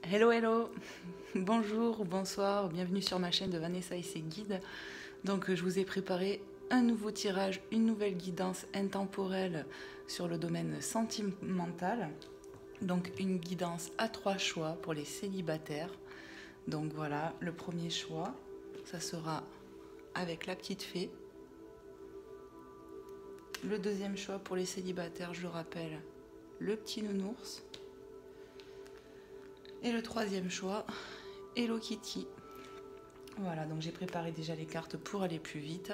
Hello, hello, bonjour, bonsoir, bienvenue sur ma chaîne de Vanessa et ses guides. Donc je vous ai préparé un nouveau tirage, une nouvelle guidance intemporelle sur le domaine sentimental. Donc une guidance à 3 choix pour les célibataires. Donc voilà, le premier choix, ça sera avec la petite fée. Le deuxième choix pour les célibataires, je le rappelle, le petit nounours. Et le troisième choix, Hello Kitty. Voilà, donc j'ai préparé déjà les cartes pour aller plus vite.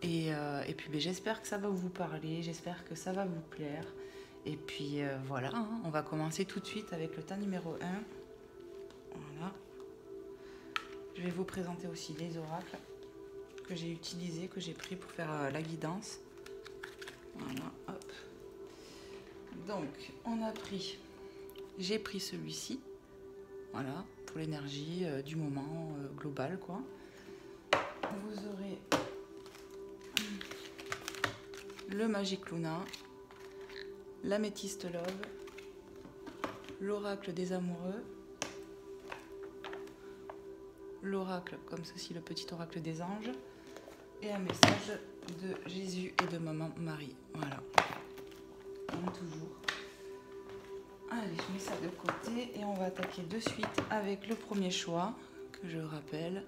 Et puis j'espère que ça va vous parler, j'espère que ça va vous plaire. Et puis voilà, on va commencer tout de suite avec le tas numéro 1. Voilà. Je vais vous présenter aussi les oracles que j'ai utilisés, que j'ai pris pour faire la guidance. Voilà, hop. Donc, j'ai pris celui-ci. Voilà, pour l'énergie du moment global, quoi. Vous aurez le Magic Luna, l'améthyste Love, l'oracle des amoureux, l'oracle comme ceci, le petit oracle des anges, et un message de Jésus et de Maman Marie. Voilà, comme toujours. Allez, je mets ça de côté et on va attaquer de suite avec le premier choix, que je rappelle,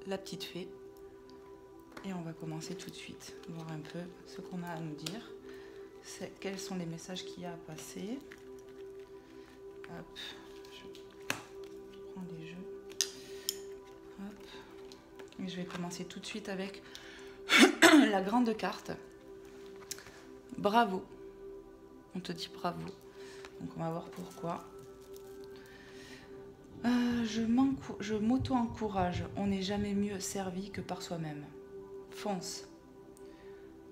la petite fée. Et on va commencer tout de suite, voir un peu ce qu'on a à nous dire. Quels sont les messages qu'il y a à passer. Hop, je prends les jeux. Hop. Et je vais commencer tout de suite avec la grande carte. Bravo. On te dit bravo. Donc on va voir pourquoi. Je m'auto-encourage. On n'est jamais mieux servi que par soi-même. Fonce.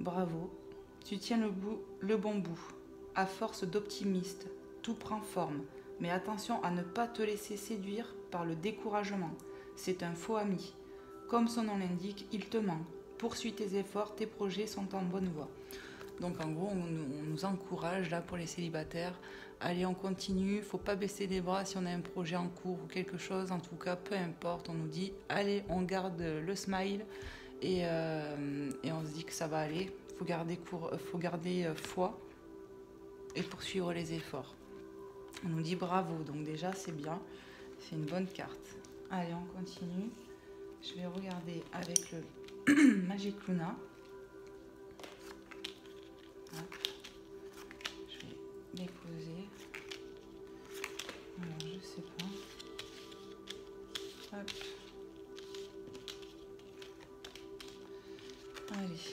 Bravo. Tu tiens le bon bout. À force d'optimiste, tout prend forme. Mais attention à ne pas te laisser séduire par le découragement. C'est un faux ami. Comme son nom l'indique, il te ment. Poursuis tes efforts, tes projets sont en bonne voie. Donc en gros, on nous encourage là pour les célibataires. Allez, on continue, faut pas baisser les bras si on a un projet en cours ou quelque chose. En tout cas, peu importe, on nous dit, allez, on garde le smile et on se dit que ça va aller. Faut garder foi et poursuivre les efforts. On nous dit bravo, donc déjà c'est bien, c'est une bonne carte. Allez, on continue. Je vais regarder avec le Magic Luna. Hop. Je vais les poser. Alors, je sais pas. Hop. Allez.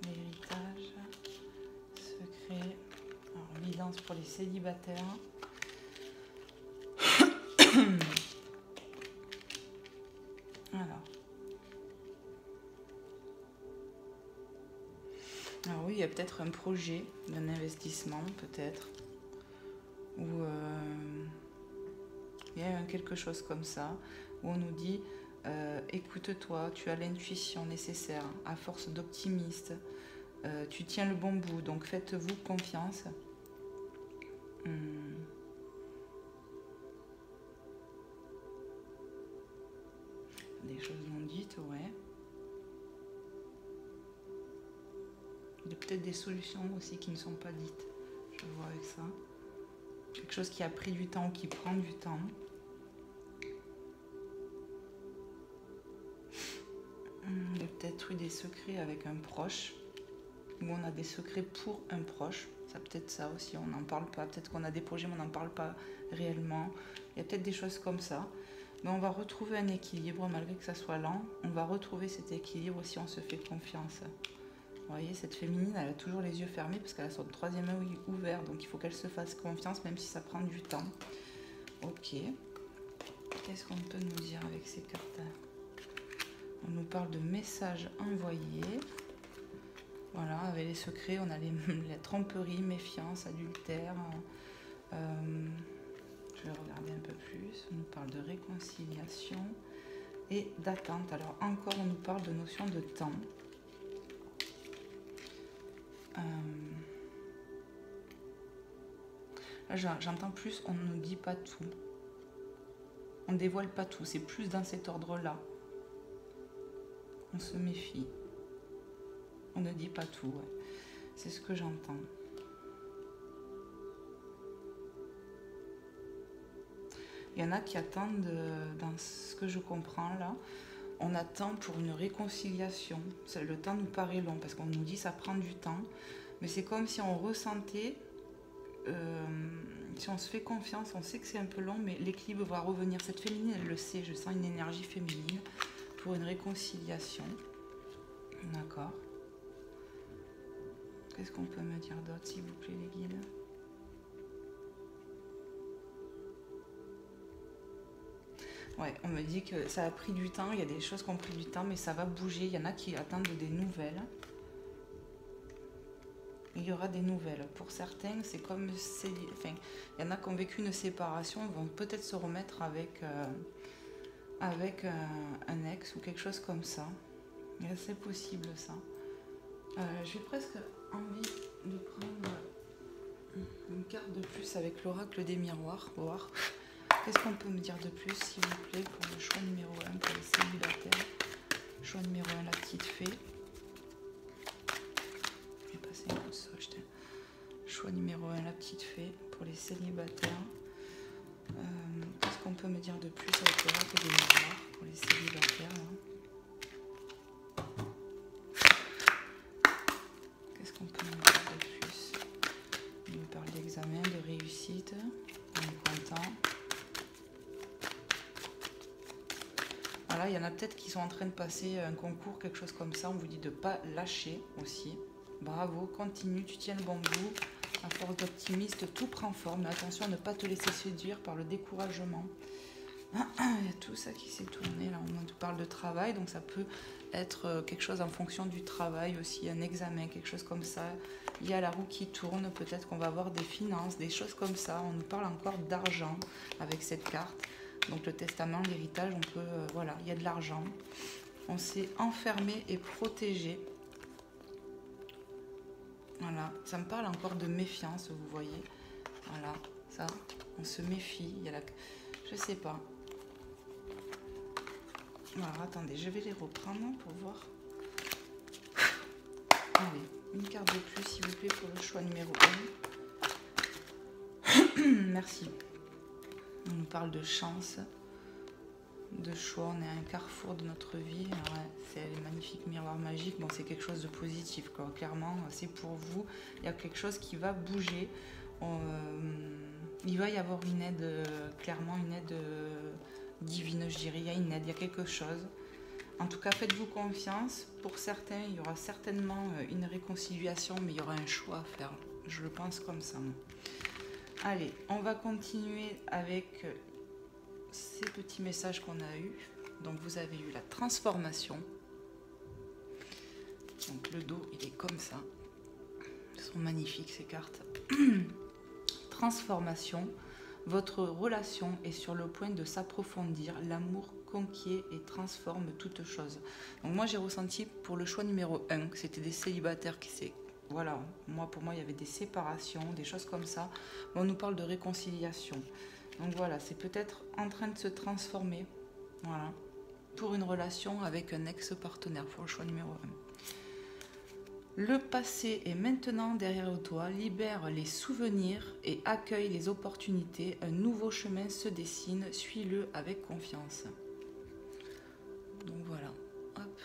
L'héritage. Secret. Alors, guidance pour les célibataires. Alors oui, il y a peut-être un projet d'un investissement, peut-être, ou il y a quelque chose comme ça, où on nous dit écoute-toi, tu as l'intuition nécessaire, à force d'optimiste, tu tiens le bon bout, donc faites-vous confiance. Des choses non dites, ouais. Il y a peut-être des solutions aussi qui ne sont pas dites. Je vois avec ça. Quelque chose qui a pris du temps ou qui prend du temps. Il y a peut-être eu des secrets avec un proche. Ou on a des secrets pour un proche. Ça peut-être ça aussi, on n'en parle pas. Peut-être qu'on a des projets, mais on n'en parle pas réellement. Il y a peut-être des choses comme ça. Mais on va retrouver un équilibre, malgré que ça soit lent. On va retrouver cet équilibre si on se fait confiance. Vous voyez, cette féminine, elle a toujours les yeux fermés parce qu'elle a son troisième œil ouvert. Donc il faut qu'elle se fasse confiance, même si ça prend du temps. Ok. Qu'est-ce qu'on peut nous dire avec ces cartes? On nous parle de messages envoyés. Voilà, avec les secrets, on a la tromperie, méfiance, adultère. Je vais regarder un peu plus. On nous parle de réconciliation et d'attente. Alors encore, on nous parle de notion de temps. Là, j'entends plus, on ne dit pas tout. On ne dévoile pas tout, c'est plus dans cet ordre-là. On se méfie. On ne dit pas tout, ouais. C'est ce que j'entends. Il y en a qui attendent, dans ce que je comprends là, on attend pour une réconciliation. Le temps nous paraît long parce qu'on nous dit ça prend du temps. Mais c'est comme si on ressentait, si on se fait confiance, on sait que c'est un peu long, mais l'équilibre va revenir. Cette féminine, elle le sait, je sens une énergie féminine pour une réconciliation. D'accord. Qu'est-ce qu'on peut me dire d'autre, s'il vous plaît, les guides? Ouais, on me dit que ça a pris du temps, il y a des choses qui ont pris du temps, mais ça va bouger. Il y en a qui attendent des nouvelles. Il y aura des nouvelles. Pour certains, c'est comme... Enfin, il y en a qui ont vécu une séparation, ils vont peut-être se remettre avec, un ex ou quelque chose comme ça. C'est possible, ça. J'ai presque envie de prendre une carte de plus avec l'oracle des miroirs. Voir. Qu'est-ce qu'on peut me dire de plus, s'il vous plaît, pour le choix numéro 1 pour les célibataires? Choix numéro 1, la petite fée. Je vais passer un coup de sol. Choix numéro 1, la petite fée pour les célibataires. Qu'est-ce qu'on peut me dire de plus avec l'oracle des miroirs pour les célibataires là? Qu'est-ce qu'on peut me dire de plus? On me parle d'examen, de réussite. On est content. Voilà, il y en a peut-être qui sont en train de passer un concours, quelque chose comme ça. On vous dit de ne pas lâcher aussi. Bravo, continue, tu tiens le bon bout. À force d'optimiste, tout prend forme. Mais attention à ne pas te laisser séduire par le découragement. Il y a tout ça qui s'est tourné. Là, on parle de travail, donc ça peut être quelque chose en fonction du travail aussi, un examen, quelque chose comme ça. Il y a la roue qui tourne, peut-être qu'on va avoir des finances, des choses comme ça. On nous parle encore d'argent avec cette carte. Donc le testament, l'héritage, on peut... voilà, il y a de l'argent. On s'est enfermé et protégé. Voilà, ça me parle encore de méfiance, vous voyez. Voilà, ça, on se méfie. Il y a la... Je sais pas. Alors, attendez, je vais les reprendre pour voir. Allez, une carte de plus, s'il vous plaît, pour le choix numéro 1. Merci. On nous parle de chance, de choix. On est à un carrefour de notre vie. Ouais, c'est les magnifiques miroirs magiques. Bon, c'est quelque chose de positif, quoi. Clairement, c'est pour vous. Il y a quelque chose qui va bouger. Il va y avoir une aide, clairement une aide divine, je dirais. Il y a une aide, il y a quelque chose. En tout cas, faites-vous confiance. Pour certains, il y aura certainement une réconciliation, mais il y aura un choix à faire. Je le pense comme ça. Allez, on va continuer avec ces petits messages qu'on a eus. Donc, vous avez eu la transformation. Donc, le dos, il est comme ça. Elles sont magnifiques, ces cartes. Transformation. Votre relation est sur le point de s'approfondir. L'amour conquiert et transforme toute chose. Donc, moi, j'ai ressenti pour le choix numéro 1 que c'était des célibataires qui s'est... Voilà, pour moi, il y avait des séparations, des choses comme ça. On nous parle de réconciliation. Donc voilà, c'est peut-être en train de se transformer. Voilà, pour une relation avec un ex-partenaire, pour le choix numéro 1. Le passé est maintenant derrière toi. Libère les souvenirs et accueille les opportunités. Un nouveau chemin se dessine. Suis-le avec confiance. Donc voilà, hop.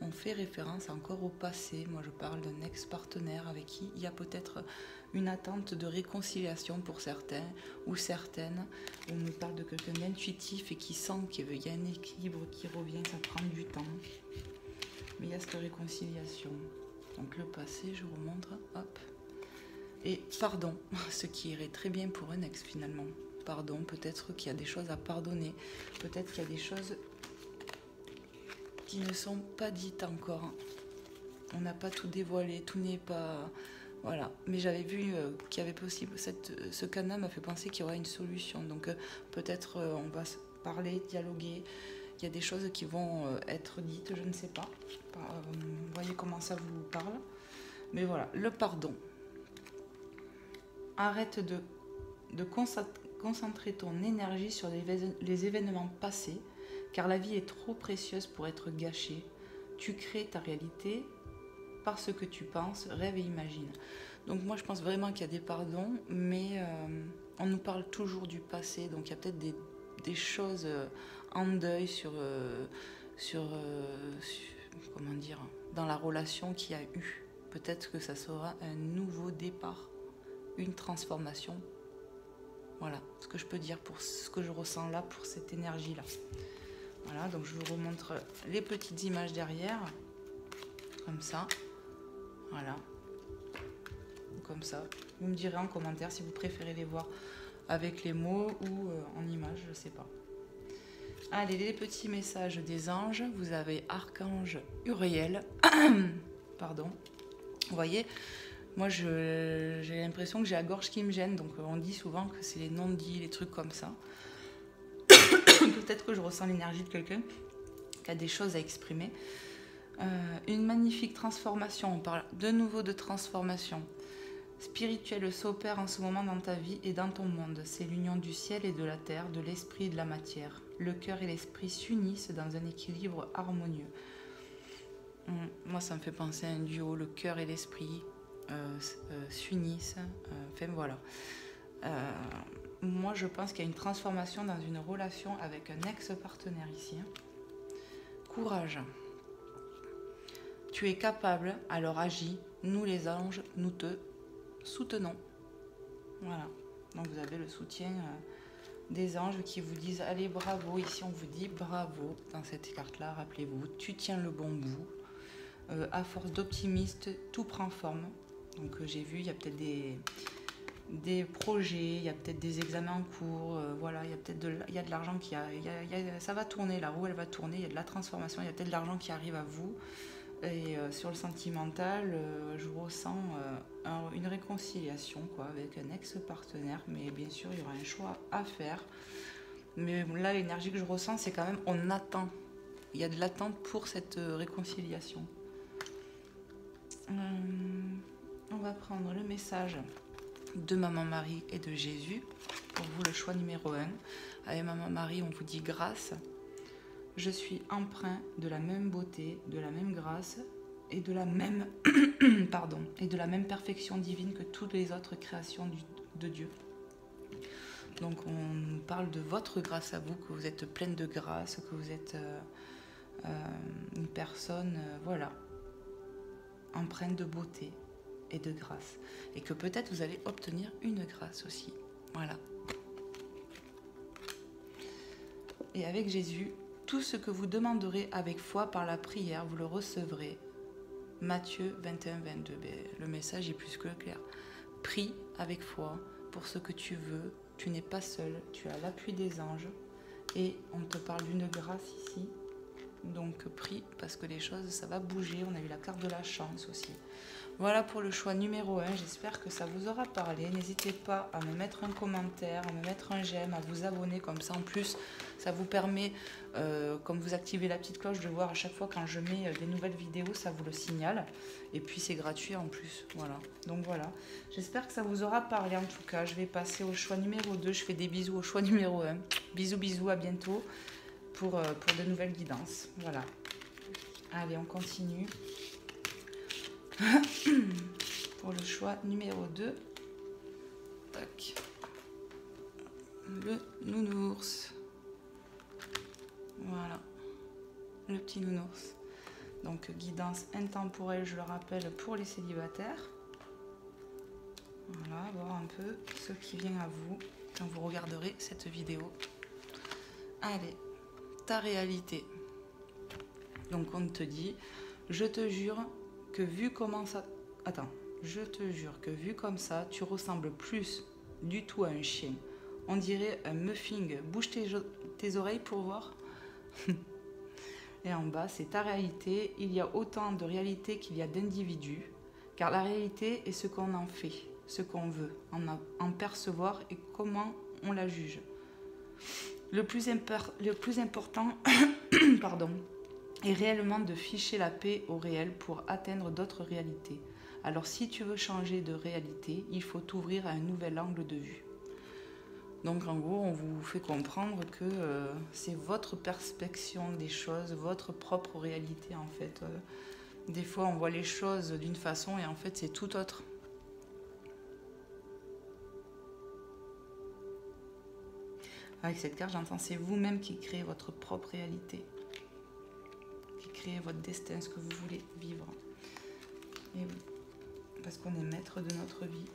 On fait référence encore au passé. Moi, je parle d'un ex-partenaire avec qui il y a peut-être une attente de réconciliation pour certains ou certaines. On nous parle de quelqu'un d'intuitif et qui sent qu'il y a un équilibre qui revient, ça prend du temps. Mais il y a cette réconciliation. Donc le passé, je vous montre, hop. Et pardon, ce qui irait très bien pour un ex finalement. Pardon, peut-être qu'il y a des choses à pardonner. Peut-être qu'il y a des choses qui ne sont pas dites encore. On n'a pas tout dévoilé, tout n'est pas... Voilà, mais j'avais vu qu'il y avait possible... Ce canal m'a fait penser qu'il y aurait une solution. Donc peut-être on va se parler, dialoguer. Il y a des choses qui vont être dites, je ne sais pas. Vous voyez comment ça vous parle. Mais voilà, le pardon. arrête de concentrer ton énergie sur les événements passés, car la vie est trop précieuse pour être gâchée. Tu crées ta réalité par ce que tu penses, rêve et imagine. Donc moi je pense vraiment qu'il y a des pardons, mais on nous parle toujours du passé, donc il y a peut-être des choses en deuil comment dire, dans la relation qu'il y a eu. Peut-être que ça sera un nouveau départ, une transformation. Voilà ce que je peux dire pour ce que je ressens là, pour cette énergie-là. Voilà, donc je vous remontre les petites images derrière, comme ça. Voilà, comme ça. Vous me direz en commentaire si vous préférez les voir avec les mots ou en images, je sais pas. Allez, les petits messages des anges. Vous avez Archange Uriel. Pardon. Vous voyez, moi j'ai l'impression que j'ai la gorge qui me gêne, donc on dit souvent que c'est les non-dits, les trucs comme ça. Peut-être que je ressens l'énergie de quelqu'un qui a des choses à exprimer. Une magnifique transformation, on parle de nouveau de transformation spirituelle s'opère en ce moment dans ta vie et dans ton monde. C'est l'union du ciel et de la terre, de l'esprit et de la matière. Le cœur et l'esprit s'unissent dans un équilibre harmonieux. Moi ça me fait penser à un duo, le cœur et l'esprit s'unissent, enfin voilà. Moi je pense qu'il y a une transformation dans une relation avec un ex-partenaire ici. Courage. Tu es capable, alors agis. Nous les anges, nous te soutenons. Voilà. Donc vous avez le soutien des anges qui vous disent allez bravo. Ici on vous dit bravo dans cette carte-là. Rappelez-vous, tu tiens le bon bout. À force d'optimiste, tout prend forme. Donc j'ai vu, il y a peut-être des projets, il y a peut-être des examens en cours, voilà, il y a peut-être de l'argent ça va tourner, la roue elle va tourner, il y a de la transformation, il y a peut-être de l'argent qui arrive à vous. Et sur le sentimental, je ressens une réconciliation quoi, avec un ex-partenaire, mais bien sûr il y aura un choix à faire. Mais là l'énergie que je ressens c'est quand même on attend, il y a de l'attente pour cette réconciliation. On va prendre le message de Maman Marie et de Jésus. Pour vous, le choix numéro 1. Avec Maman Marie, on vous dit grâce. Je suis empreint de la même beauté, de la même grâce et de la même et de la même perfection divine que toutes les autres créations de Dieu. Donc on parle de votre grâce à vous, que vous êtes pleine de grâce, que vous êtes une personne, voilà, empreinte de beauté et de grâce, et que peut-être vous allez obtenir une grâce aussi. Voilà. Et avec Jésus, tout ce que vous demanderez avec foi par la prière, vous le recevrez. Matthieu 21, 22. Le message est plus que clair. Prie avec foi pour ce que tu veux. Tu n'es pas seul, tu as l'appui des anges. Et on te parle d'une grâce ici. Donc prie parce que les choses, ça va bouger. On a eu la carte de la chance aussi. Voilà pour le choix numéro 1, j'espère que ça vous aura parlé. N'hésitez pas à me mettre un commentaire, à me mettre un j'aime, à vous abonner, comme ça en plus ça vous permet, comme vous activez la petite cloche, de voir à chaque fois quand je mets des nouvelles vidéos, ça vous le signale. Et puis c'est gratuit en plus, voilà. Donc voilà, j'espère que ça vous aura parlé en tout cas. Je vais passer au choix numéro 2, je fais des bisous au choix numéro 1. Bisous bisous, à bientôt pour de nouvelles guidances, voilà. Allez, on continue. Pour le choix numéro 2, tac, le nounours, voilà, le petit nounours. Donc guidance intemporelle, je le rappelle, pour les célibataires. Voilà, voir un peu ce qui vient à vous quand vous regarderez cette vidéo. Allez, ta réalité. Donc on te dit, je te jure que vu comment ça... Attends, je te jure que vu comme ça, tu ressembles plus du tout à un chien. On dirait un muffing. Bouge tes oreilles pour voir. Et en bas, c'est ta réalité. Il y a autant de réalité qu'il y a d'individus. Car la réalité est ce qu'on en fait, ce qu'on veut en percevoir et comment on la juge. Le plus important pardon, est réellement de ficher la paix au réel pour atteindre d'autres réalités. Alors si tu veux changer de réalité, il faut t'ouvrir à un nouvel angle de vue. Donc en gros, on vous fait comprendre que c'est votre perception des choses, votre propre réalité en fait. Des fois, on voit les choses d'une façon et en fait, c'est tout autre. Avec cette carte, j'entends, c'est vous-même qui créez votre propre réalité. Qui créez votre destin, ce que vous voulez vivre. Et oui, parce qu'on est maître de notre vie.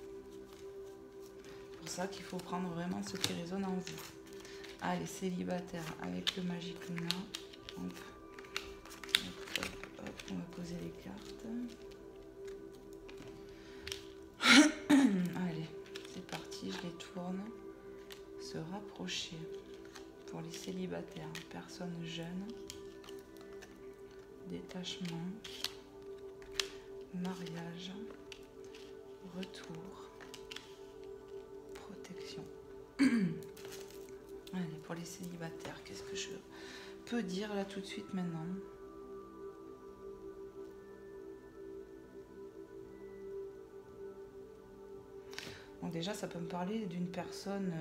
C'est pour ça qu'il faut prendre vraiment ce qui résonne en vous. Allez, célibataire, avec le Magic Luna. Hop. Hop, hop, hop, on va poser les cartes. Allez, c'est parti, je les tourne. Se rapprocher pour les célibataires, personnes jeunes, détachement, mariage, retour, protection. Allez, pour les célibataires, qu'est-ce que je peux dire là tout de suite maintenant? Donc déjà, ça peut me parler d'une personne,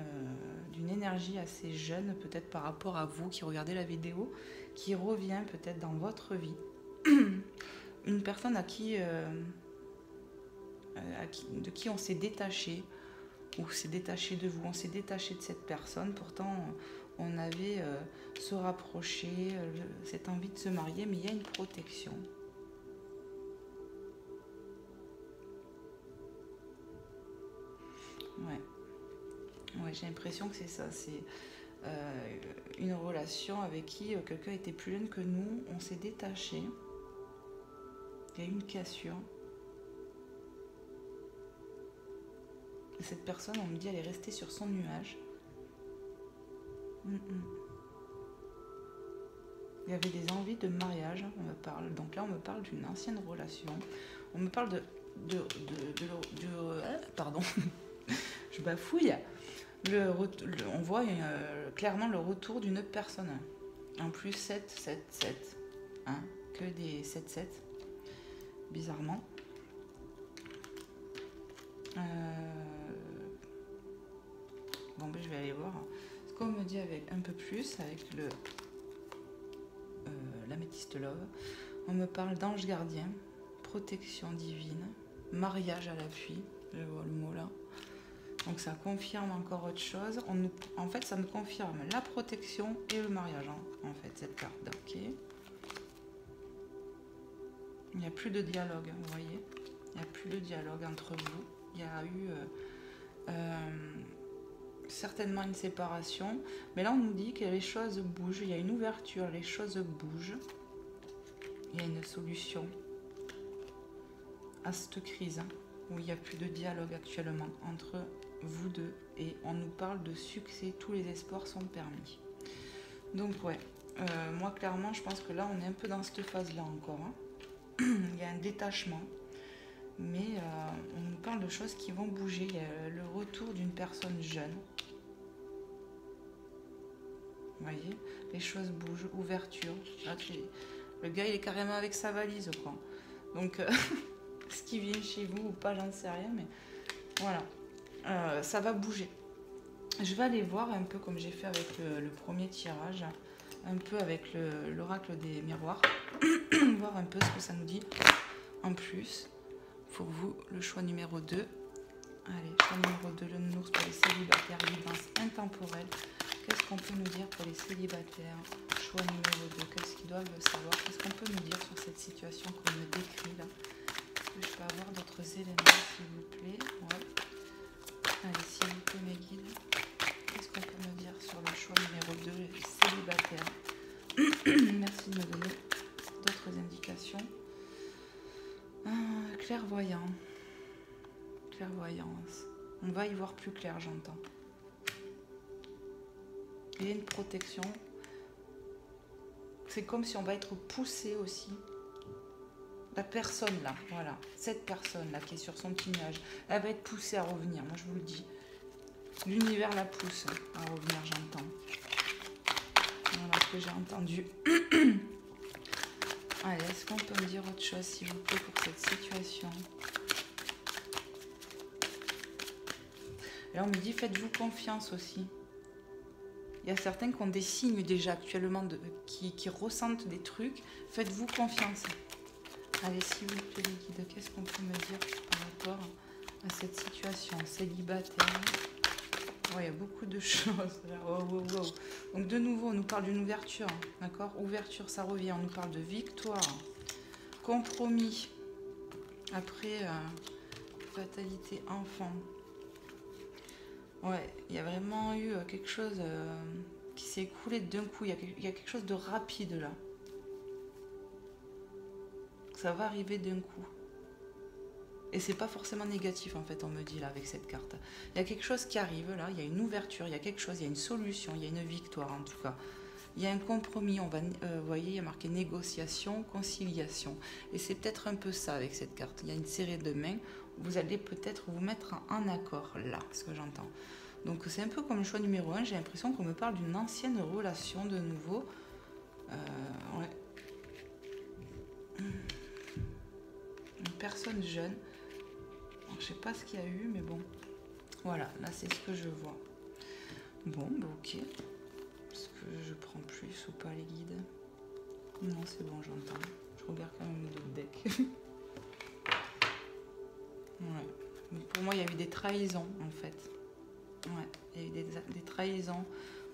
d'une énergie assez jeune, peut-être par rapport à vous qui regardez la vidéo, qui revient peut-être dans votre vie. Une personne de qui on s'est détaché, ou s'est détaché de vous, on s'est détaché de cette personne. Pourtant, on avait se rapprocher, cette envie de se marier, mais il y a une protection. Ouais, j'ai l'impression que c'est ça. C'est une relation avec qui quelqu'un était plus jeune que nous. On s'est détaché. Il y a eu une cassure. Et cette personne, on me dit, elle est restée sur son nuage. Il y avait des envies de mariage. On me parle. Donc là, on me parle d'une ancienne relation. On me parle pardon. Je bafouille. On voit clairement le retour d'une autre personne. En plus, 7, 7, 7. Hein, que des 7, 7. Bizarrement. Bon, ben, je vais aller voir ce qu'on me dit avec un peu plus, avec l'améthyste love. On me parle d'ange gardien, protection divine, mariage à l'appui. Je vois le mot là. Donc ça confirme encore autre chose. En fait, ça me confirme la protection et le mariage, hein, en fait, cette carte. Ok. Il n'y a plus de dialogue, vous voyez. Il n'y a plus de dialogue entre vous. Il y a eu certainement une séparation. Mais là, on nous dit que les choses bougent. Il y a une ouverture, les choses bougent. Il y a une solution à cette crise, hein, où il n'y a plus de dialogue actuellement entre vous deux, et on nous parle de succès, tous les espoirs sont permis. Donc ouais, moi clairement je pense que là on est un peu dans cette phase là encore, hein. Il y a un détachement, mais on nous parle de choses qui vont bouger. Il y a le retour d'une personne jeune, vous voyez, les choses bougent, ouverture. Là, le gars il est carrément avec sa valise quoi, donc ce qui vient chez vous ou pas, j'en sais rien, mais voilà. Ça va bouger. Je vais aller voir un peu comme j'ai fait avec le premier tirage, un peu avec l'oracle des miroirs, voir un peu ce que ça nous dit en plus. Pour vous, le choix numéro 2. Allez, choix numéro 2, le nounours pour les célibataires, vivance intemporelle. Qu'est-ce qu'on peut nous dire pour les célibataires? Choix numéro 2, qu'est-ce qu'ils doivent savoir? Qu'est-ce qu'on peut nous dire sur cette situation qu'on me décrit là? Est-ce que je peux avoir d'autres éléments, s'il vous plaît? Ouais. Allez, s'il vous plaît, mes guides, qu'est-ce qu'on peut me dire sur le choix numéro 2, les célibataires? Merci de me donner d'autres indications. Clairvoyant. Clairvoyance. On va y voir plus clair, j'entends. Il y a une protection. C'est comme si on va être poussé aussi. La personne là, voilà, cette personne là qui est sur son petit nuage, elle va être poussée à revenir, moi je vous le dis. L'univers la pousse à revenir, j'entends. Voilà ce que j'ai entendu. Allez, est-ce qu'on peut me dire autre chose, s'il vous plaît, pour cette situation? Et là, on me dit, faites-vous confiance aussi. Il y a certains qui ont des signes déjà actuellement, qui ressentent des trucs. Faites-vous confiance. Allez, s'il vous plaît, les guides, qu'est-ce qu'on peut me dire par rapport à cette situation célibataire? Ouais, il y a beaucoup de choses. Oh, oh, oh. Donc, de nouveau, on nous parle d'une ouverture. D'accord? Ouverture, ça revient. On nous parle de victoire. Compromis. Après, fatalité, enfant. Ouais, il y a vraiment eu quelque chose qui s'est écoulé d'un coup. Il y a quelque chose de rapide là. Ça va arriver d'un coup. Et c'est pas forcément négatif en fait, on me dit là avec cette carte. Il y a quelque chose qui arrive là, il y a une ouverture, il y a quelque chose, il y a une solution, il y a une victoire en tout cas. Il y a un compromis, vous voyez, il y a marqué négociation, conciliation. Et c'est peut-être un peu ça avec cette carte. Il y a une série de mains, vous allez peut-être vous mettre en accord là, ce que j'entends. Donc c'est un peu comme le choix numéro 1, j'ai l'impression qu'on me parle d'une ancienne relation de nouveau. Ouais. Une personne jeune. Alors, je sais pas ce qu'il y a eu, mais bon. Voilà, là c'est ce que je vois. Bon, bah ok. Est-ce que je prends plus ou pas les guides? Non, c'est bon, j'entends. Je regarde quand même d'autres decks. Ouais. Donc pour moi, il y a eu des trahisons en fait. Ouais, il y a eu des trahisons.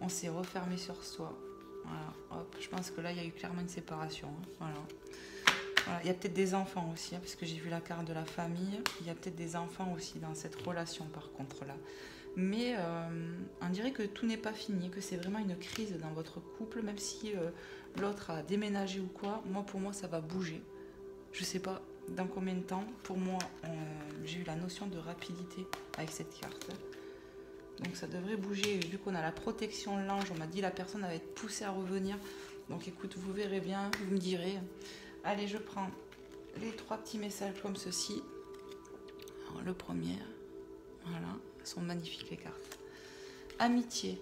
On s'est refermé sur soi. Voilà, hop. Je pense que là, il y a eu clairement une séparation. Hein. Voilà. Voilà. Il y a peut-être des enfants aussi, hein, parce que j'ai vu la carte de la famille. Il y a peut-être des enfants aussi dans cette relation, par contre, là. Mais on dirait que tout n'est pas fini, que c'est vraiment une crise dans votre couple, même si l'autre a déménagé ou quoi. Moi, pour moi, ça va bouger. Je sais pas dans combien de temps. Pour moi, j'ai eu la notion de rapidité avec cette carte. Donc ça devrait bouger. Et vu qu'on a la protection de l'ange, on m'a dit la personne va être poussée à revenir. Donc écoute, vous verrez bien, vous me direz. Allez, je prends les 3 petits messages comme ceci. Alors, le premier, voilà, elles sont magnifiques les cartes. Amitié.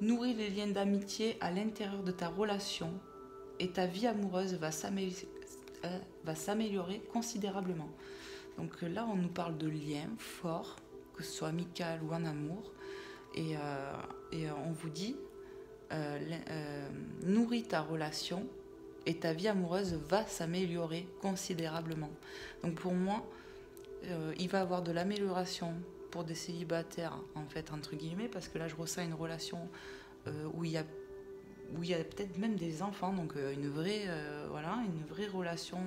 Nourris les liens d'amitié à l'intérieur de ta relation et ta vie amoureuse va s'améliorer considérablement. Donc là, on nous parle de liens forts, que ce soit amical ou en amour. Et on vous dit, nourris ta relation et ta vie amoureuse va s'améliorer considérablement. Donc pour moi, il va y avoir de l'amélioration pour des célibataires, en fait, entre guillemets, parce que là, je ressens une relation où il y a peut-être même des enfants, donc une vraie relation.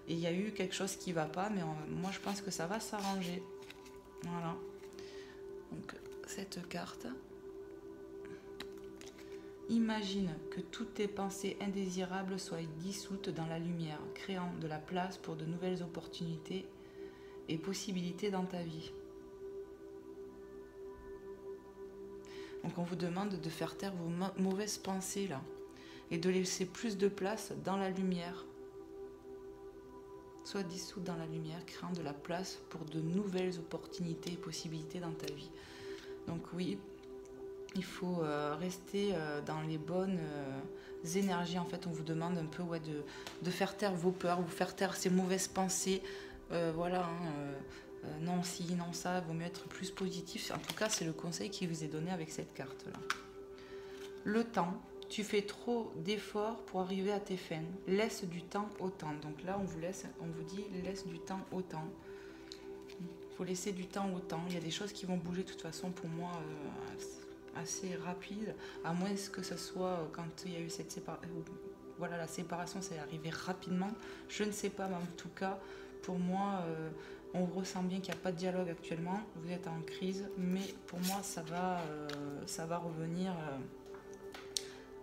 Et il y a eu quelque chose qui ne va pas, mais moi, je pense que ça va s'arranger. Voilà. Donc, cette carte. Imagine que toutes tes pensées indésirables soient dissoutes dans la lumière, créant de la place pour de nouvelles opportunités et possibilités dans ta vie. Donc on vous demande de faire taire vos mauvaises pensées là et de laisser plus de place dans la lumière. Soit dissoute dans la lumière, créant de la place pour de nouvelles opportunités et possibilités dans ta vie. Donc oui, il faut rester dans les bonnes énergies. En fait, on vous demande un peu de faire taire vos peurs, vous faire taire ces mauvaises pensées. Voilà, hein, non si, non ça, vaut mieux être plus positif. En tout cas, c'est le conseil qui vous est donné avec cette carte-là. Le temps. Tu fais trop d'efforts pour arriver à tes fins. Laisse du temps au temps. Donc là, on vous dit laisse du temps au temps. Il faut laisser du temps au temps. Il y a des choses qui vont bouger de toute façon pour moi assez rapide, à moins que ce soit quand il y a eu cette séparation. Voilà, la séparation, c'est arrivé rapidement. Je ne sais pas, mais en tout cas, pour moi, on ressent bien qu'il n'y a pas de dialogue actuellement. Vous êtes en crise, mais pour moi, ça va revenir.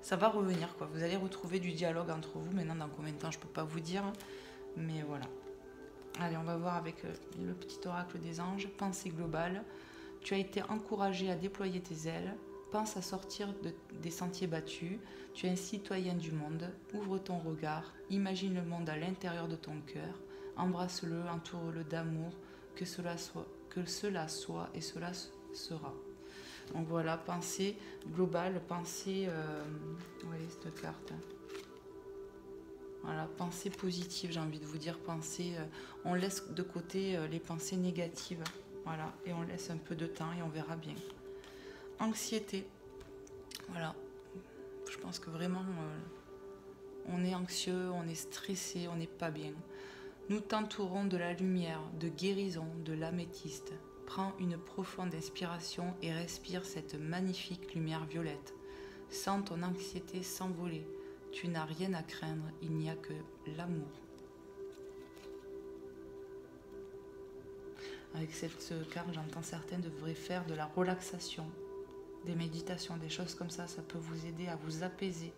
Ça va revenir, quoi. Vous allez retrouver du dialogue entre vous. Maintenant, dans combien de temps, je ne peux pas vous dire. Mais voilà. Allez, on va voir avec le petit oracle des anges. Pensée globale. Tu as été encouragé à déployer tes ailes. Pense à sortir des sentiers battus. Tu es un citoyen du monde. Ouvre ton regard. Imagine le monde à l'intérieur de ton cœur. Embrasse-le, entoure-le d'amour. Que cela soit et cela sera. Donc voilà, pensée globale, pensée... voyez cette carte. Voilà, pensée positive, j'ai envie de vous dire, pensée... on laisse de côté les pensées négatives. Voilà, et on laisse un peu de temps et on verra bien. Anxiété. Voilà. Je pense que vraiment, on est anxieux, on est stressé, on n'est pas bien. Nous t'entourons de la lumière, de guérison, de l'améthyste. Prends une profonde inspiration et respire cette magnifique lumière violette. Sens ton anxiété s'envoler. Tu n'as rien à craindre, il n'y a que l'amour. Avec cette carte, j'entends certains devraient faire de la relaxation, des méditations, des choses comme ça peut vous aider à vous apaiser.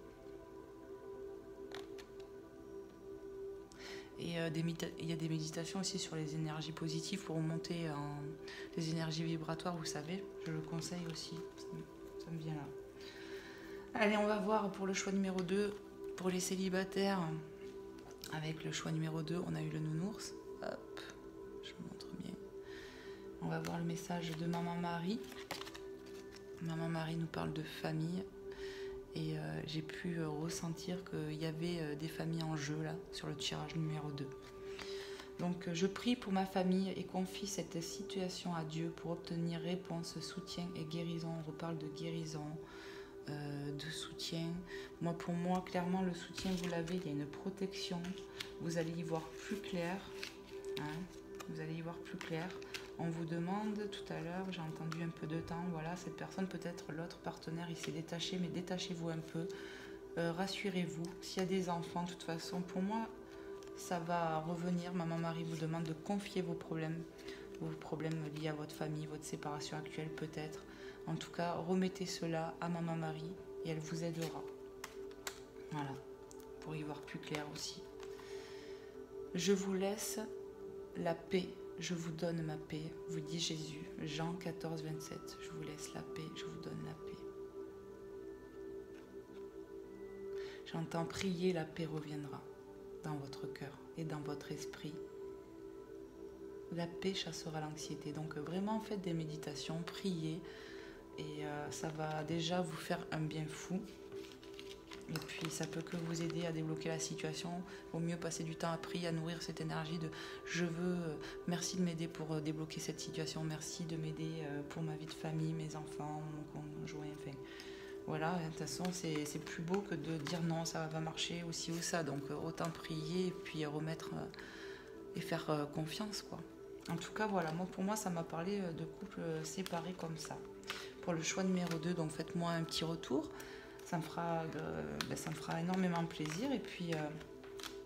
Et il y a des méditations aussi sur les énergies positives pour monter les énergies vibratoires, vous savez, je le conseille aussi, ça me vient là. Allez, on va voir pour le choix numéro 2, pour les célibataires. Avec le choix numéro 2, on a eu le nounours. Hop, je vous montre bien. On va voir le message de Maman Marie. Maman Marie nous parle de famille. Et j'ai pu ressentir qu'il y avait des familles en jeu là, sur le tirage numéro 2. Donc je prie pour ma famille et confie cette situation à Dieu pour obtenir réponse, soutien et guérison. On reparle de guérison, de soutien. Pour moi, clairement, le soutien, vous l'avez, il y a une protection. Vous allez y voir plus clair. Hein, vous allez y voir plus clair. On vous demande tout à l'heure, j'ai entendu un peu de temps, voilà, cette personne, peut-être l'autre partenaire, il s'est détaché, mais détachez-vous un peu. Rassurez-vous, s'il y a des enfants, de toute façon, pour moi, ça va revenir. Maman Marie vous demande de confier vos problèmes liés à votre famille, votre séparation actuelle peut-être. En tout cas, remettez cela à Maman Marie et elle vous aidera. Voilà, pour y voir plus clair aussi. Je vous laisse la paix. Je vous donne ma paix, vous dit Jésus, Jean 14, 27. Je vous laisse la paix, je vous donne la paix. J'entends prier, la paix reviendra dans votre cœur et dans votre esprit. La paix chassera l'anxiété. Donc vraiment faites des méditations, priez et ça va déjà vous faire un bien fou. Et puis ça peut que vous aider à débloquer la situation. Il vaut mieux passer du temps à prier, à nourrir cette énergie de je veux, merci de m'aider pour débloquer cette situation, merci de m'aider pour ma vie de famille, mes enfants, mon conjoint, enfin voilà, de toute façon c'est plus beau que de dire non, ça va marcher aussi ou ça. Donc autant prier et puis remettre et faire confiance quoi. En tout cas voilà, pour moi ça m'a parlé de couples séparés comme ça. Pour le choix numéro 2, donc faites-moi un petit retour. Ça me fera énormément plaisir. Et puis,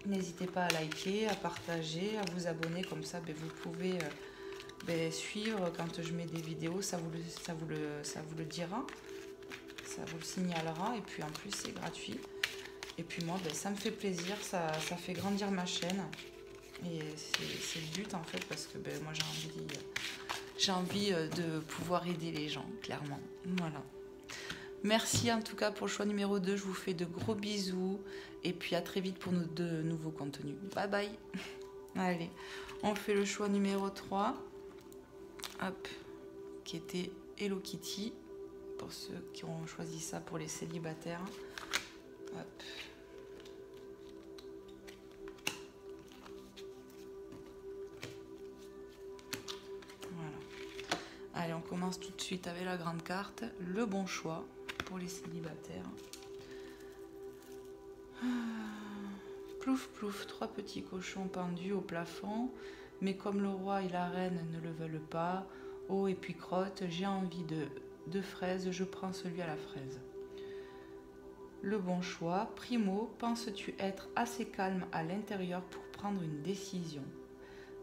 n'hésitez pas à liker, à partager, à vous abonner. Comme ça, vous pouvez suivre quand je mets des vidéos. Ça vous le dira. Ça vous le signalera. Et puis, en plus, c'est gratuit. Et puis, moi, ça me fait plaisir. Ça fait grandir ma chaîne. Et c'est le but, en fait, parce que moi, j'ai envie de pouvoir aider les gens, clairement. Voilà. Merci en tout cas pour le choix numéro 2. Je vous fais de gros bisous. Et puis à très vite pour de nouveaux contenus. Bye bye. Allez, on fait le choix numéro 3. Hop. Qui était Hello Kitty. Pour ceux qui ont choisi ça pour les célibataires. Hop. Voilà. Allez, on commence tout de suite avec la grande carte. Le bon choix. Pour les célibataires. Plouf plouf, 3 petits cochons pendus au plafond, mais comme le roi et la reine ne le veulent pas, oh et puis crotte, j'ai envie de fraises, je prends celui à la fraise. Le bon choix, primo, penses-tu être assez calme à l'intérieur pour prendre une décision?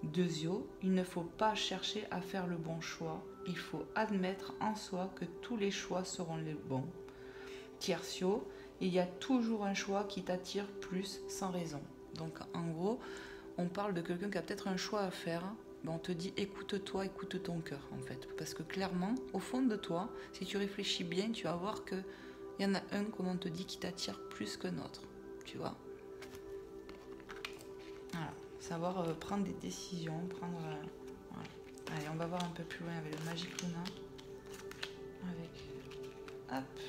Deuxio, il ne faut pas chercher à faire le bon choix, il faut admettre en soi que tous les choix seront les bons. Tiertio, il y a toujours un choix qui t'attire plus sans raison. Donc en gros, on parle de quelqu'un qui a peut-être un choix à faire. On te dit écoute-toi, écoute ton cœur en fait. Parce que clairement, au fond de toi, si tu réfléchis bien, tu vas voir qu'il y en a un, comme on te dit, qui t'attire plus qu'un autre. Tu vois? Voilà. Savoir prendre des décisions, voilà. Allez, on va voir un peu plus loin avec le Magic Luna. Avec... Hop.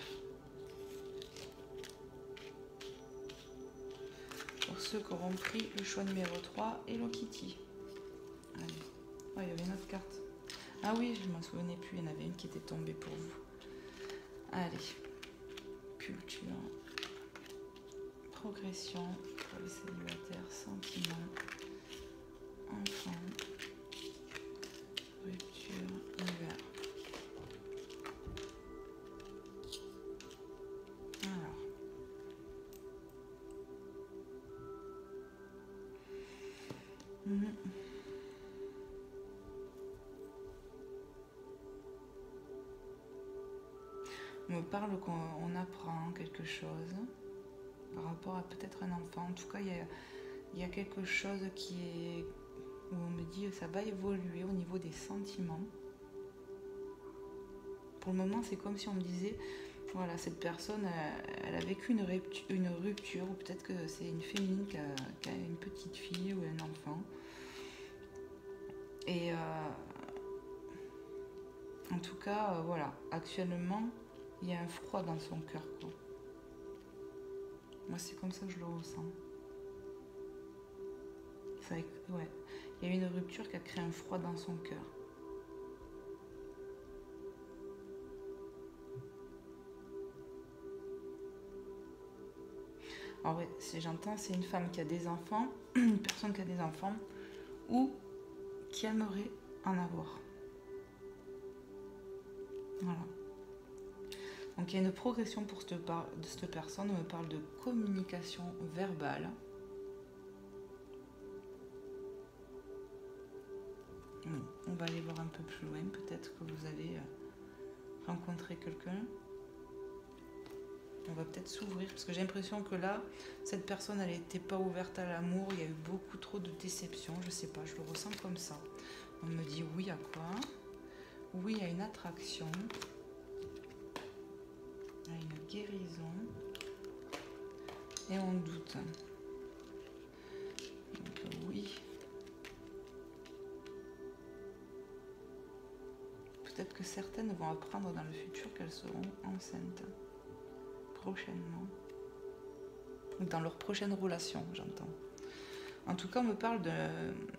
Pour ceux qui auront pris le choix numéro 3, Hello Kitty. Allez. Oh, il y avait une autre carte. Ah oui, je m'en souvenais plus, il y en avait une qui était tombée pour vous. Allez, culture, progression pour les célibataires, sentiments, enfants, rupture, hiver. Alors. On me parle qu'on apprend quelque chose par rapport à peut-être un enfant. En tout cas, il y a quelque chose qui est où on me dit que ça va évoluer au niveau des sentiments. Pour le moment, c'est comme si on me disait, voilà, cette personne, elle a vécu une rupture, ou peut-être que c'est une féminine qui a une petite fille ou un enfant. Et en tout cas, voilà, actuellement, il y a un froid dans son cœur, quoi. Moi, c'est comme ça que je le ressens. Ouais. Il y a eu une rupture qui a créé un froid dans son cœur. Alors, ouais, si j'entends, c'est une femme qui a des enfants, une personne qui a des enfants, ou qui aimerait en avoir. Voilà. Donc il y a une progression pour cette personne. On me parle de communication verbale. On va aller voir un peu plus loin. Peut-être que vous allez rencontrer quelqu'un. On va peut-être s'ouvrir. Parce que j'ai l'impression que là, cette personne, elle n'était pas ouverte à l'amour. Il y a eu beaucoup trop de déceptions. Je ne sais pas, je le ressens comme ça. On me dit oui à quoi? Oui à une attraction. À une guérison. Et on doute. Donc oui. Peut-être que certaines vont apprendre dans le futur qu'elles seront enceintes. Prochainement. Dans leur prochaine relation, j'entends. En tout cas, on me parle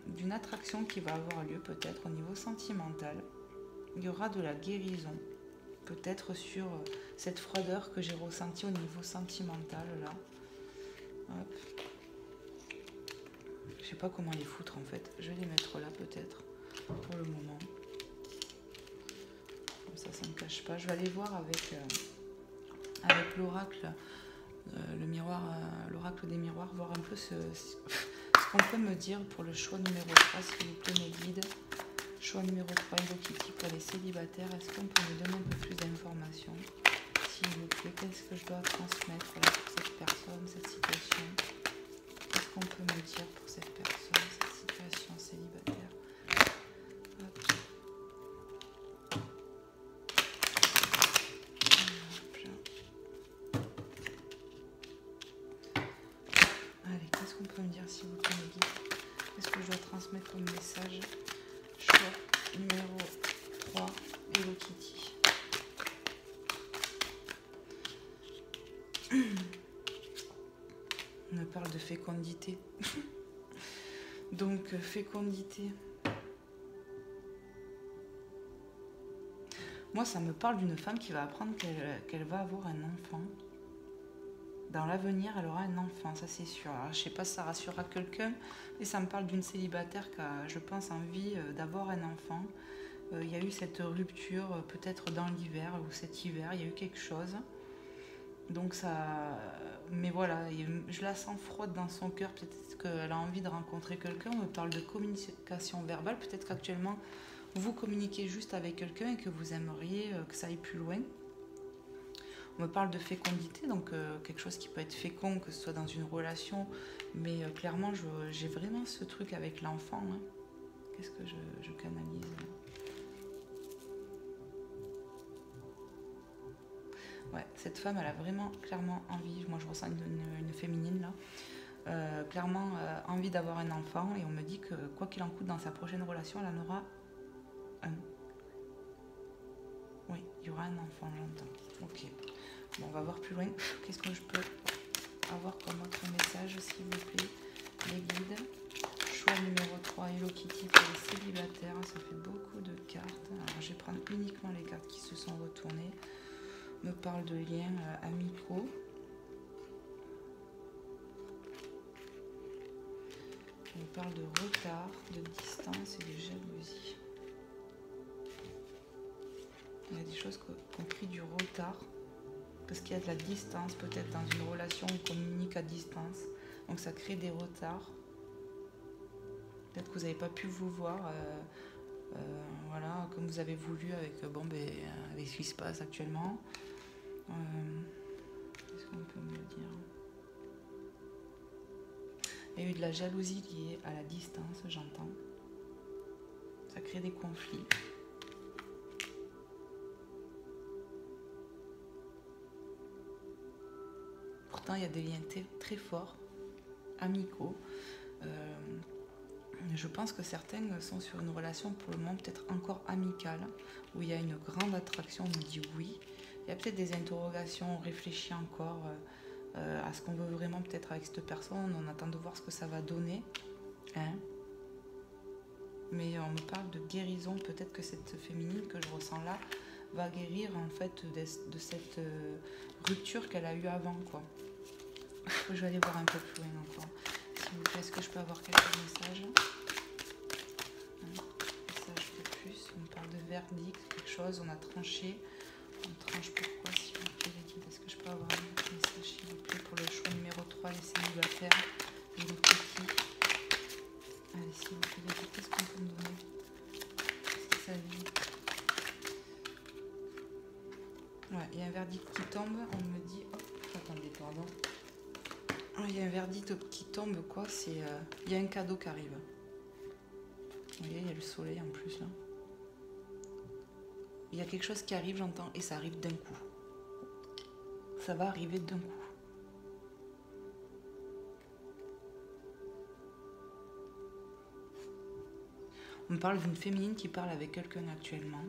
d'une attraction qui va avoir lieu peut-être au niveau sentimental. Il y aura de la guérison. Peut-être sur cette froideur que j'ai ressentie au niveau sentimental, là. Hop. Je sais pas comment les foutre, en fait. Je vais les mettre là, peut-être, pour le moment. Comme ça ne me cache pas. Je vais aller voir avec l'oracle, le miroir, l'oracle des miroirs, voir un peu ce qu'on peut me dire pour le choix numéro 3, s'il vous plaît, mes guides. Choix numéro 3, Hello Kitty pour les célibataires. Est-ce qu'on peut me donner un peu plus d'informations, s'il vous plaît? Qu'est-ce que je dois transmettre là pour cette personne, cette situation? Qu'est-ce qu'on peut me dire pour cette personne, cette situation célibataire? Hop. Allez, qu'est-ce qu'on peut me dire, s'il vous plaît, mes guides? Qu'est-ce que je dois transmettre comme message? Choix numéro 3, Hello Kitty. On me parle de fécondité. Donc, fécondité. Moi, ça me parle d'une femme qui va apprendre qu'elle va avoir un enfant. Dans l'avenir, elle aura un enfant, ça c'est sûr. Alors, je ne sais pas si ça rassurera quelqu'un, mais ça me parle d'une célibataire qui a, je pense, envie d'avoir un enfant. Il y a eu cette rupture, peut-être dans l'hiver, ou cet hiver, il y a eu quelque chose. Donc ça... Mais voilà, je la sens froide dans son cœur. Peut-être qu'elle a envie de rencontrer quelqu'un. On me parle de communication verbale. Peut-être qu'actuellement, vous communiquez juste avec quelqu'un et que vous aimeriez que ça aille plus loin. On me parle de fécondité, donc quelque chose qui peut être fécond, que ce soit dans une relation. Mais clairement, j'ai vraiment ce truc avec l'enfant. Hein. Qu'est-ce que je canalise ? Ouais, cette femme, elle a vraiment clairement envie, moi je ressens une féminine là, clairement envie d'avoir un enfant, et on me dit que quoi qu'il en coûte dans sa prochaine relation, elle en aura un. Oui, il y aura un enfant, j'entends. Ok, bon, on va voir plus loin. Qu'est-ce que je peux avoir comme autre message, s'il vous plaît, les guides? choix numéro 3, Hello Kitty pour les célibataires. Ça fait beaucoup de cartes. Alors, je vais prendre uniquement les cartes qui se sont retournées. On me parle de liens amicaux. On me parle de retard, de distance et de jalousie. Il y a des choses qui ont pris du retard. Parce qu'il y a de la distance, peut-être dans une relation où on communique à distance. Donc ça crée des retards. Peut-être que vous n'avez pas pu vous voir, voilà, comme vous avez voulu avec, avec ce qui se passe actuellement. Qu'est-ce qu'on peut me dire? Il y a eu de la jalousie liée à la distance, j'entends. Ça crée des conflits. Pourtant, il y a des liens très forts, amicaux. Je pense que certaines sont sur une relation pour le moment peut-être encore amicale, où il y a une grande attraction, on me dit oui. Il y a peut-être des interrogations, on réfléchit encore à ce qu'on veut vraiment peut-être avec cette personne, on attend de voir ce que ça va donner. Hein, mais on me parle de guérison, peut-être que cette féminine que je ressens là va guérir en fait de cette rupture qu'elle a eue avant, quoi. Je vais aller voir un peu plus loin encore. S'il vous plaît, est-ce que je peux avoir quelques messages? Message de plus, on me parle de verdict, quelque chose, on a tranché. On tranche pourquoi, s'il vous plaît, les guides? Est-ce que je peux avoir un message, s'il vous plaît, pour le choix numéro 3, les célibataires et les petits? Allez, s'il vous plaît, les guides, qu'est-ce qu'on peut me donner? Qu'est-ce que ça dit? Ouais, il y a un verdict qui tombe, on me dit... Oh, attendez, pardon. Il y a un verdict qui tombe, quoi, c'est... il y a un cadeau qui arrive. Vous voyez, il y a le soleil en plus, là. Il y a quelque chose qui arrive, j'entends, et ça arrive d'un coup. Ça va arriver d'un coup. On me parle d'une féminine qui parle avec quelqu'un actuellement.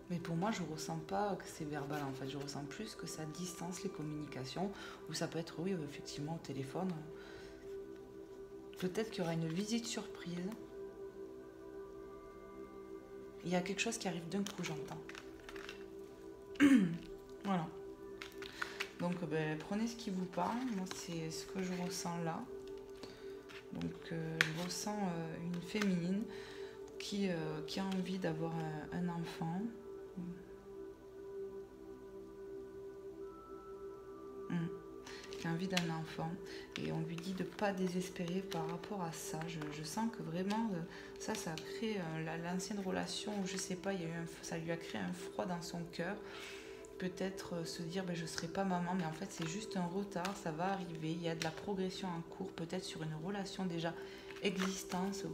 Mais pour moi, je ne ressens pas que c'est verbal, en fait. Je ressens plus que ça distance les communications. Ou ça peut être, oui, effectivement, au téléphone. Peut-être qu'il y aura une visite surprise. Il y a quelque chose qui arrive d'un coup, j'entends. Voilà. Donc, prenez ce qui vous parle. Moi, c'est ce que je ressens là. Donc, je ressens une féminine qui a envie d'avoir un enfant. Qui a envie d'un enfant. Et on lui dit de ne pas désespérer par rapport à ça. Je sens que vraiment, ça a créé l'ancienne relation où, je sais pas, ça lui a créé un froid dans son cœur. Peut-être se dire je ne serai pas maman, mais en fait c'est juste un retard, ça va arriver, il y a de la progression en cours, peut-être sur une relation déjà existante,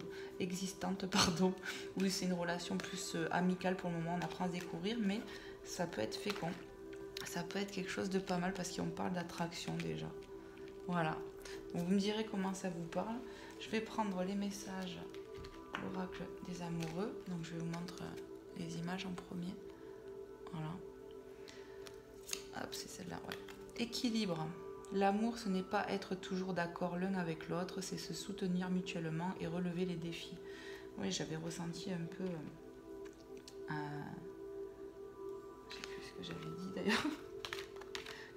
ou c'est une relation plus amicale pour le moment, on apprend à se découvrir, mais ça peut être fécond, ça peut être quelque chose de pas mal parce qu'on parle d'attraction déjà. Voilà, donc vous me direz comment ça vous parle. Je vais prendre les messages, l'oracle des amoureux, donc je vais vous montrer les images en premier. Voilà. Hop, c'est celle-là, ouais. Équilibre. L'amour, ce n'est pas être toujours d'accord l'un avec l'autre, c'est se soutenir mutuellement et relever les défis. Oui, j'avais ressenti un peu... je sais plus ce que j'avais dit d'ailleurs.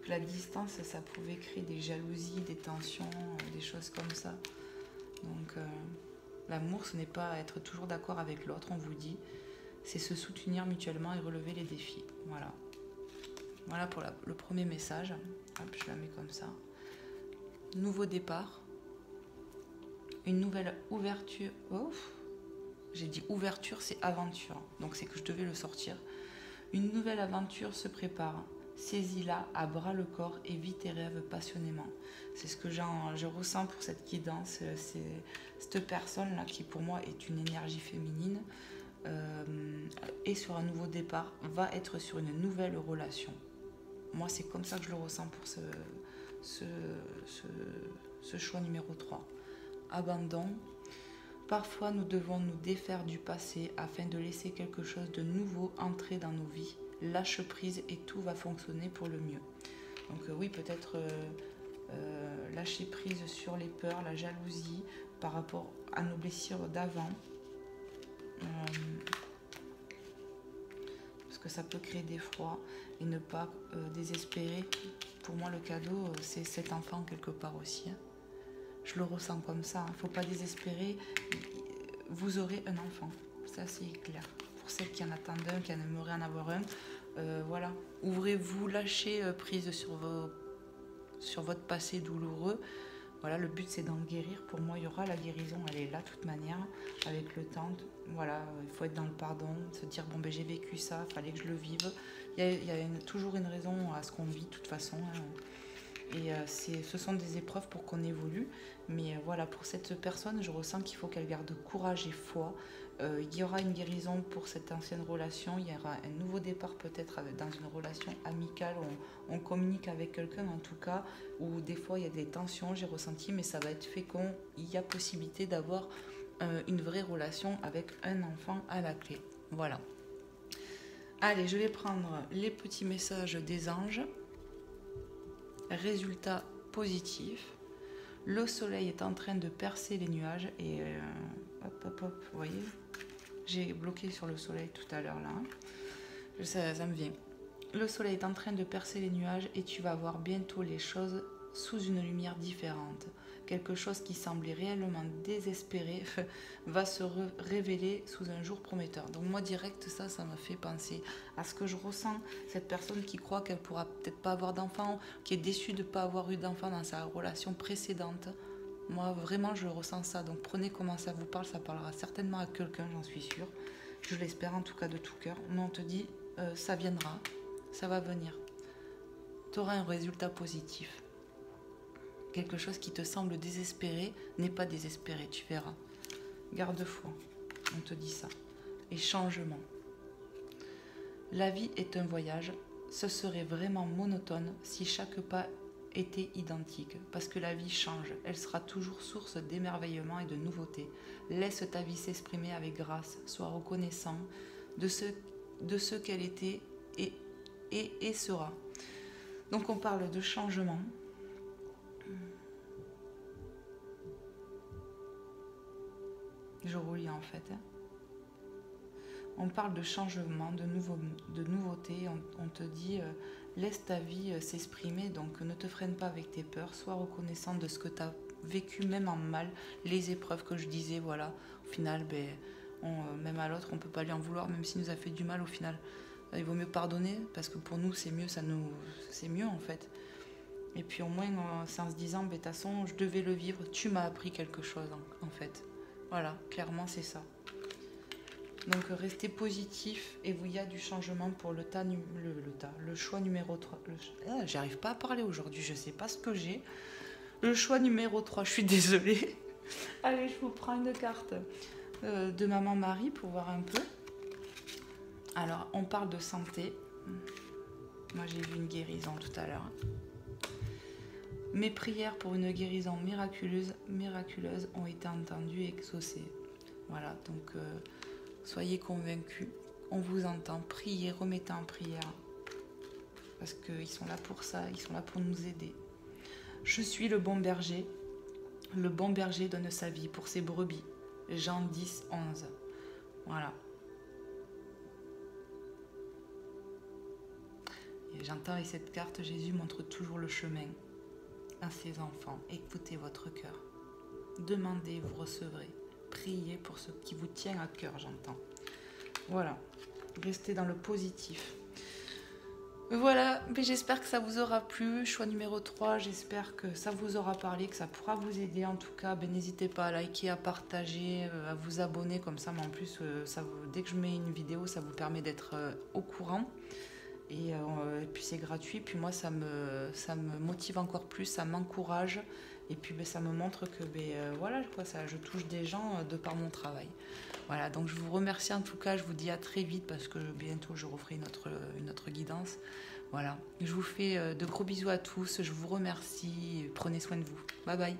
Que la distance, ça pouvait créer des jalousies, des tensions, des choses comme ça. Donc, l'amour, ce n'est pas être toujours d'accord avec l'autre, on vous dit. C'est se soutenir mutuellement et relever les défis. Voilà. Voilà pour le premier message. Hop, je la mets comme ça. Nouveau départ. Une nouvelle ouverture. Oh, j'ai dit ouverture, c'est aventure. Donc c'est que je devais le sortir. Une nouvelle aventure se prépare. Saisis-la à bras le corps et vis tes rêves passionnément. C'est ce que je ressens pour cette guidance. C'est cette personne-là qui pour moi est une énergie féminine. Et sur un nouveau départ, va être sur une nouvelle relation. Moi, c'est comme ça que je le ressens pour ce choix numéro 3. Abandon. Parfois, nous devons nous défaire du passé afin de laisser quelque chose de nouveau entrer dans nos vies. Lâche prise et tout va fonctionner pour le mieux. Donc oui, peut-être lâcher prise sur les peurs, la jalousie par rapport à nos blessures d'avant. Parce que ça peut créer des froids et ne pas désespérer. Pour moi, le cadeau, c'est cet enfant quelque part aussi. Hein. Je le ressens comme ça. Il ne faut pas désespérer. Vous aurez un enfant. Ça, c'est clair. Pour celles qui en attendent un, qui en aimeraient en avoir un, voilà. Ouvrez-vous, lâchez prise sur votre passé douloureux. Voilà, le but, c'est d'en guérir. Pour moi, il y aura la guérison. Elle est là, de toute manière, avec le temps. Voilà, il faut être dans le pardon, se dire, bon, ben, j'ai vécu ça, il fallait que je le vive. Il y a toujours une raison à ce qu'on vit, de toute façon. Hein. Et ce sont des épreuves pour qu'on évolue. Mais voilà, pour cette personne, je ressens qu'il faut qu'elle garde courage et foi. Il y aura une guérison pour cette ancienne relation. Il y aura un nouveau départ peut-être dans une relation amicale. On communique avec quelqu'un en tout cas. Où des fois il y a des tensions, j'ai ressenti. Mais ça va être fécond. Il y a possibilité d'avoir une vraie relation avec un enfant à la clé. Voilà. Allez, je vais prendre les petits messages des anges. Résultat positif. Le soleil est en train de percer les nuages et hop hop hop, vous voyez, j'ai bloqué sur le soleil tout à l'heure là. Ça me vient. Le soleil est en train de percer les nuages et tu vas voir bientôt les choses sous une lumière différente. Quelque chose qui semblait réellement désespéré va se révéler sous un jour prometteur. Donc moi direct, ça m'a fait penser à ce que je ressens. Cette personne qui croit qu'elle pourra peut-être pas avoir d'enfant, qui est déçue de ne pas avoir eu d'enfant dans sa relation précédente. Moi vraiment je ressens ça. Donc prenez comment ça vous parle, ça parlera certainement à quelqu'un, j'en suis sûre. Je l'espère en tout cas de tout cœur. Mais on te dit, ça viendra, ça va venir. Tu auras un résultat positif. Quelque chose qui te semble désespéré n'est pas désespéré, tu verras. Garde foi, on te dit ça. Et changement. La vie est un voyage. Ce serait vraiment monotone si chaque pas était identique. Parce que la vie change. Elle sera toujours source d'émerveillement et de nouveautés. Laisse ta vie s'exprimer avec grâce. Sois reconnaissant de ce qu'elle était et sera. Donc on parle de changement. Je relis en fait. On parle de changement, de nouveauté. On te dit, laisse ta vie s'exprimer. Donc ne te freine pas avec tes peurs. Sois reconnaissant de ce que tu as vécu, même en mal. Les épreuves que je disais, voilà. Au final, même à l'autre, on ne peut pas lui en vouloir, même s'il nous a fait du mal. Au final, il vaut mieux pardonner. Parce que pour nous, c'est mieux. C'est mieux en fait. Et puis au moins, c'est en se disant, de toute façon, je devais le vivre. Tu m'as appris quelque chose en fait. Voilà, clairement c'est ça. Donc restez positif et il y a du changement pour le choix numéro 3. J'arrive pas à parler aujourd'hui, je sais pas ce que j'ai. Le choix numéro 3, je suis désolée. Allez, je vous prends une carte de Maman Marie pour voir un peu. Alors, on parle de santé. Moi j'ai vu une guérison tout à l'heure. Mes prières pour une guérison miraculeuse ont été entendues et exaucées. Voilà, donc soyez convaincus, on vous entend, priez, remettez en prière. Parce qu'ils sont là pour ça, ils sont là pour nous aider. Je suis le bon berger donne sa vie pour ses brebis. Jean 10, 11. Voilà. Et j'entends avec cette carte, Jésus montre toujours le chemin à ses enfants. Écoutez votre cœur. Demandez, vous recevrez. Priez pour ce qui vous tient à cœur, j'entends. Voilà. Restez dans le positif. Voilà, mais j'espère que ça vous aura plu. Choix numéro 3, j'espère que ça vous aura parlé, que ça pourra vous aider. En tout cas, n'hésitez pas à liker, à partager, à vous abonner comme ça. Mais en plus, dès que je mets une vidéo, ça vous permet d'être au courant. Et puis c'est gratuit, puis moi ça me motive encore plus, ça m'encourage et puis ça me montre que voilà, je touche des gens de par mon travail. Voilà, donc je vous remercie en tout cas, je vous dis à très vite parce que bientôt je referai une autre guidance. Voilà, je vous fais de gros bisous à tous, je vous remercie, prenez soin de vous. Bye bye.